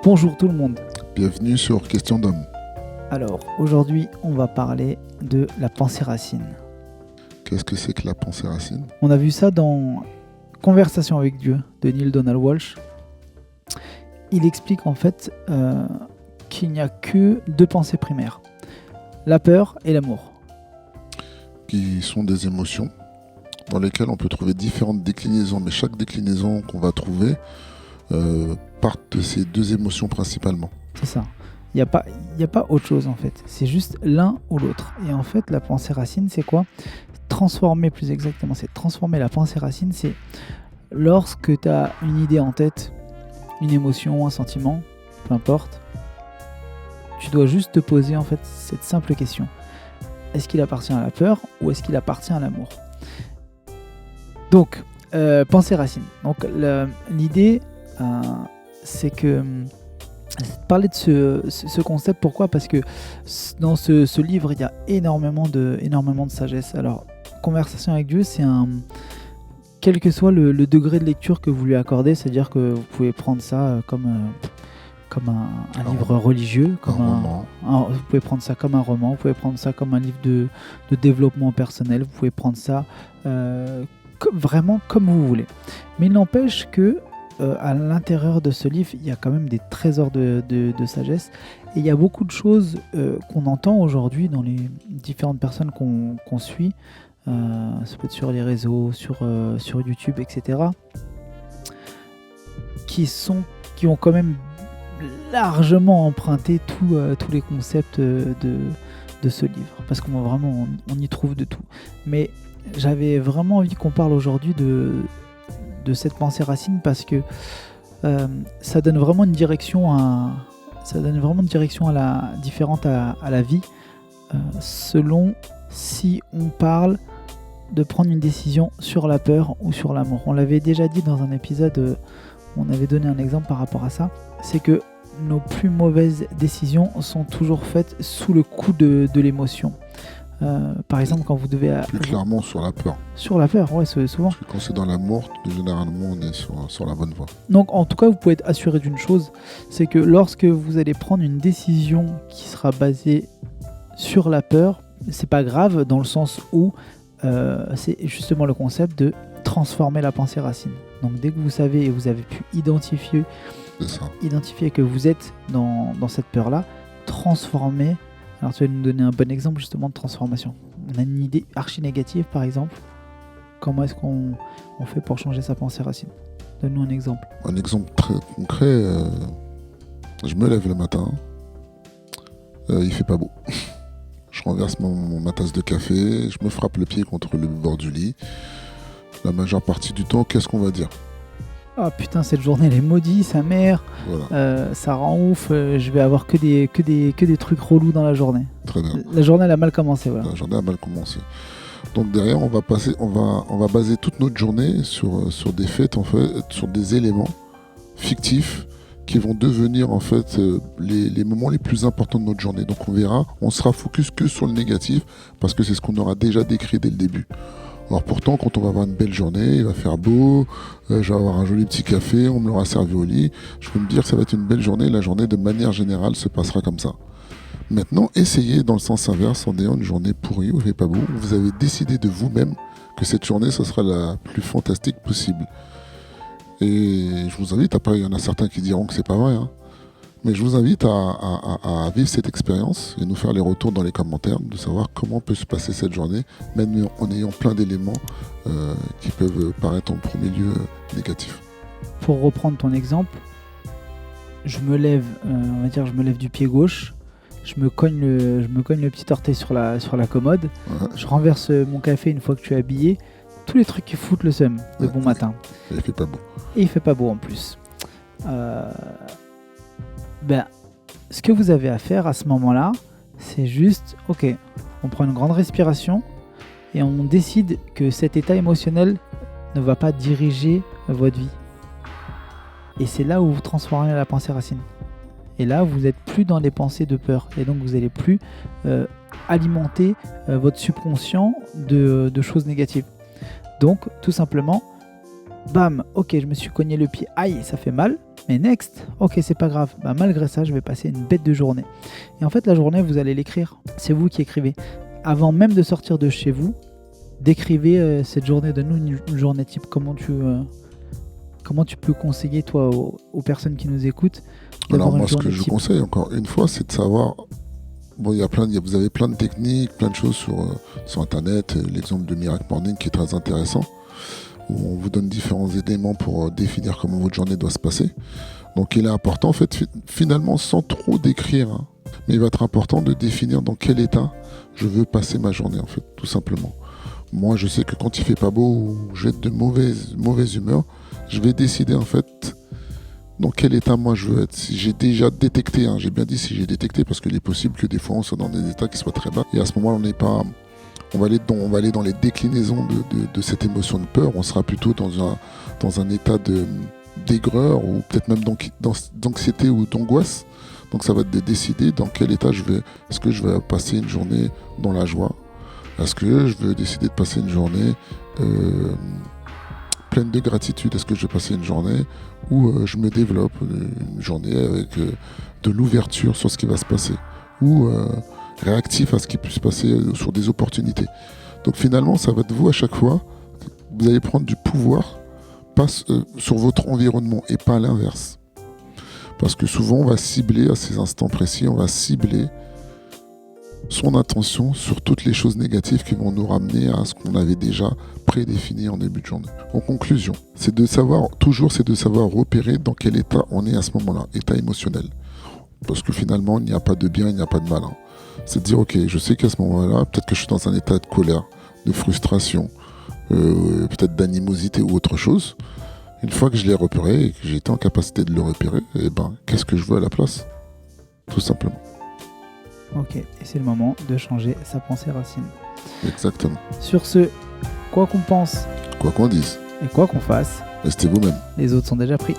Bonjour tout le monde. Bienvenue sur Question d'homme. Alors, aujourd'hui, on va parler de la pensée racine. Qu'est-ce que c'est que la pensée racine? On a vu ça dans Conversation avec Dieu de Neale Donald Walsch. Il explique en fait qu'il n'y a que deux pensées primaires, la peur et l'amour. Qui sont des émotions dans lesquelles on peut trouver différentes déclinaisons, mais chaque déclinaison qu'on va trouver part de ces deux émotions principalement. C'est ça. Il n'y a pas autre chose en fait. C'est juste l'un ou l'autre. Et en fait, la pensée racine, c'est quoi? Transformer, plus exactement, c'est transformer la pensée racine, c'est lorsque tu as une idée en tête, une émotion, un sentiment, peu importe, tu dois juste te poser en fait cette simple question. Est-ce qu'il appartient à la peur ou est-ce qu'il appartient à l'amour? Donc, pensée racine. Donc, l'idée, c'est que parler de ce concept. Pourquoi? Parce que dans ce livre, il y a énormément de sagesse. Alors, Conversation avec Dieu, c'est quel que soit le degré de lecture que vous lui accordez, c'est-à-dire que vous pouvez prendre ça comme un livre religieux, vous pouvez prendre ça comme un roman, vous pouvez prendre ça comme un livre de développement personnel, vous pouvez prendre ça vraiment comme vous voulez. Mais il n'empêche que à l'intérieur de ce livre, il y a quand même des trésors de sagesse. Et il y a beaucoup de choses qu'on entend aujourd'hui dans les différentes personnes qu'on suit. Ça peut être sur les réseaux, sur YouTube, etc. Qui ont quand même largement emprunté tous les concepts de ce livre. Parce qu'on y trouve de tout. Mais j'avais vraiment envie qu'on parle aujourd'hui de cette pensée racine parce que ça donne vraiment une direction différente à la vie selon si on parle de prendre une décision sur la peur ou sur l'amour. On l'avait déjà dit dans un épisode où on avait donné un exemple par rapport à ça, c'est que nos plus mauvaises décisions sont toujours faites sous le coup de l'émotion. Par exemple, quand vous devez... Plus clairement sur la peur. Sur la peur, ouais, souvent. Parce que quand c'est dans l'amour, généralement, on est sur la bonne voie. Donc, en tout cas, vous pouvez être assuré d'une chose, c'est que lorsque vous allez prendre une décision qui sera basée sur la peur, c'est pas grave dans le sens où c'est justement le concept de transformer la pensée racine. Donc, dès que vous savez et vous avez pu identifier que vous êtes dans cette peur-là, transformer. Alors tu vas nous donner un bon exemple justement de transformation. On a une idée archi négative par exemple. Comment est-ce qu'on fait pour changer sa pensée racine? Donne-nous un exemple. Un exemple très concret, je me lève le matin, il fait pas beau. Je renverse ma tasse de café, je me frappe le pied contre le bord du lit. La majeure partie du temps, qu'est-ce qu'on va dire? Ah putain, cette journée elle est maudite, sa mère, voilà. Ça rend ouf, je vais avoir que des trucs relous dans la journée. Très bien. La journée elle a mal commencé, voilà. La journée a mal commencé. Donc derrière, on va baser toute notre journée sur des faits, en fait, sur des éléments fictifs qui vont devenir en fait les moments les plus importants de notre journée. Donc on verra, on sera focus que sur le négatif parce que c'est ce qu'on aura déjà décrit dès le début. Alors pourtant, quand on va avoir une belle journée, il va faire beau, je vais avoir un joli petit café, on me l'aura servi au lit, je peux me dire que ça va être une belle journée, la journée de manière générale se passera comme ça. Maintenant, essayez dans le sens inverse, en ayant une journée pourrie où il fait pas beau, vous avez décidé de vous-même que cette journée, ce sera la plus fantastique possible. Et je vous invite, après il y en a certains qui diront que c'est pas vrai, hein, mais je vous invite à vivre cette expérience et nous faire les retours dans les commentaires, de savoir comment peut se passer cette journée, même en ayant plein d'éléments qui peuvent paraître en premier lieu négatifs. Pour reprendre ton exemple, je me lève du pied gauche, je me cogne le petit orteil sur la commode, ouais. Je renverse mon café une fois que tu es habillé, tous les trucs qui foutent le seum de bon matin. Et il fait pas beau. Et il fait pas beau en plus. Ce que vous avez à faire à ce moment-là, c'est juste, ok, on prend une grande respiration et on décide que cet état émotionnel ne va pas diriger votre vie. Et c'est là où vous transformez la pensée racine. Et là, vous n'êtes plus dans des pensées de peur. Et donc, vous n'allez plus alimenter votre subconscient de choses négatives. Donc, tout simplement, bam, ok, je me suis cogné le pied, aïe, ça fait mal. Mais next, ok, c'est pas grave. Bah, malgré ça, je vais passer une bête de journée. Et en fait, la journée, vous allez l'écrire. C'est vous qui écrivez. Avant même de sortir de chez vous, décrivez cette journée. Donne-nous une journée type. Comment tu peux conseiller, toi, aux personnes qui nous écoutent Alors d'avoir une moi, ce que journée je type? conseille, encore une fois, c'est de savoir... Bon, vous avez plein de techniques, plein de choses sur Internet. L'exemple de Miracle Morning qui est très intéressant, où on vous donne différents éléments pour définir comment votre journée doit se passer. Donc il est important, en fait, finalement, sans trop décrire, hein, mais il va être important de définir dans quel état je veux passer ma journée, en fait, tout simplement. Moi, je sais que quand il fait pas beau ou je vais être de mauvaise humeur, je vais décider, en fait, dans quel état moi je veux être. Si j'ai déjà détecté, hein, j'ai bien dit si j'ai détecté, parce qu'il est possible que des fois on soit dans des états qui soient très bas, et à ce moment-là, on va aller dans les déclinaisons de cette émotion de peur. On sera plutôt dans un état d'aigreur ou peut-être même d'anxiété ou d'angoisse. Donc ça va être de décider dans quel état je vais. Est-ce que je vais passer une journée dans la joie? Est-ce que je veux décider de passer une journée pleine de gratitude? Est-ce que je vais passer une journée où je me développe, une journée avec de l'ouverture sur ce qui va se passer, ou réactif à ce qui peut se passer sur des opportunités? Donc finalement, ça va être vous à chaque fois. Vous allez prendre du pouvoir sur votre environnement et pas l'inverse. Parce que souvent, on va cibler à ces instants précis, on va cibler son attention sur toutes les choses négatives qui vont nous ramener à ce qu'on avait déjà prédéfini en début de journée. En conclusion, c'est de savoir repérer dans quel état on est à ce moment-là, état émotionnel. Parce que finalement, il n'y a pas de bien, il n'y a pas de mal. C'est de dire, ok, je sais qu'à ce moment-là, peut-être que je suis dans un état de colère, de frustration, peut-être d'animosité ou autre chose. Une fois que je l'ai repéré et que j'ai été en capacité de le repérer, qu'est-ce que je veux à la place? Tout simplement. Ok, et c'est le moment de changer sa pensée racine. Exactement. Sur ce, quoi qu'on pense Quoi qu'on dise, et quoi qu'on fasse, restez vous-même. les autres sont déjà pris.